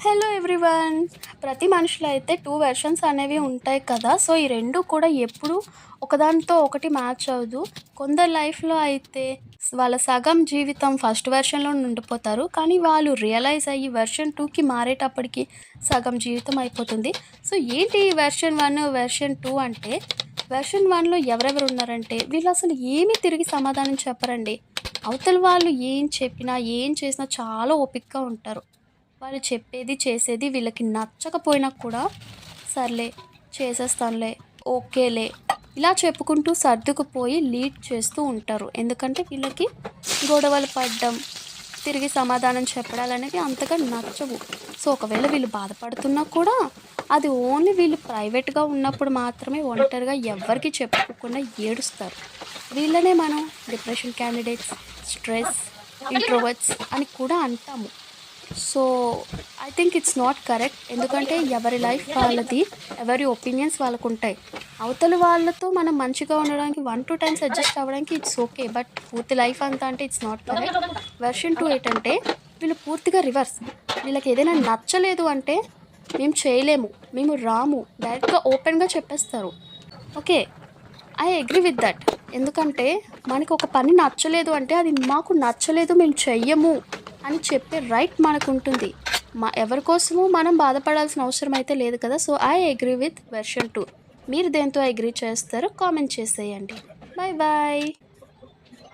Hello everyone. ప్రతి మనిషిలో అయితే 2 వెర్షన్స్ అనేవి ఉంటాయి కదా. సో ఈ 2 కూడా ఎప్పుడు ఒకదానితో ఒకటి మ్యాచ్ అవ్వదు. కొందరి లైఫ్‌లో అయితే వాళ్ళ సగం జీవితం ఫస్ట్ వెర్షన్‌లో ఉండిపోతారు. కానీ వాళ్ళు రియలైజ్ అయ్యి వెర్షన్ 2కి మారేటప్పటికి సగం జీవితం అయిపోతుంది. సో ఏంటి వెర్షన్ 1, వెర్షన్ 2 అంటే వెర్షన్ 1లో ఎవరెవరు ఉన్నారంటే వీళ్ళు అసలు ఏమీ తిరిగి సమాధానం చెప్పరండి. అవతల వాళ్ళు ఏం చెప్పినా, ఏం చేసినా చాలా ఓపికగా ఉంటారు. వాళ్ళు చెప్పేది, చేసేది వీళ్ళకి నచ్చకపోయినా కూడా సర్లే చేసేస్తానులే, ఓకేలే ఇలా చెప్పుకుంటూ సర్దుకుపోయి లీడ్ చేస్తూ ఉంటారు. ఎందుకంటే వీళ్ళకి గొడవలు పడడం, తిరిగి సమాధానం చెప్పడాలనేవి అంతగా నచ్చవు. సో ఒకవేళ వీళ్ళు బాధపడుతున్నా కూడా అది ఓన్లీ వీళ్ళు ప్రైవేట్గా ఉన్నప్పుడు మాత్రమే ఒంటరిగా ఎవ్వరికి చెప్పుకోకుండా ఏడుస్తారు. వీళ్ళనే మనం డిప్రెషన్ క్యాండిడేట్స్, స్ట్రెస్, ఇంట్రోవర్ట్స్ అని కూడా అంటాము. So I think it's not correct. ఎందుకంటే ఎవరి లైఫ్ వాళ్ళది, ఎవరి ఒపీనియన్స్ వాళ్ళకు ఉంటాయి. అవతల వాళ్ళతో మనం మంచిగా ఉండడానికి 1-2 టైమ్స్ అడ్జస్ట్ అవ్వడానికి ఇట్స్ ఓకే. బట్ పూర్తి లైఫ్ అంతా అంటే ఇట్స్ నాట్ కరెక్ట్. వెర్షన్ 2 ఏంటంటే వీళ్ళు పూర్తిగా రివర్స్. వీళ్ళకి ఏదైనా నచ్చలేదు అంటే మేము చేయలేము, మేము రాము, డైరెక్ట్గా ఓపెన్గా చెప్పేస్తారు. Okay, I agree with that. ఎందుకంటే మనకు ఒక పని నచ్చలేదు అంటే అది మాకు నచ్చలేదు, మేము చెయ్యము అని చెప్పే రైట్ మనకు ఉంటుంది. ఎవరి కోసమో మనం బాధపడాల్సిన అవసరం అయితే లేదు కదా. So I agree with version 2. మీరు దేంతో అగ్రీ చేస్తారో కామెంట్ చేసేయండి. Bye bye.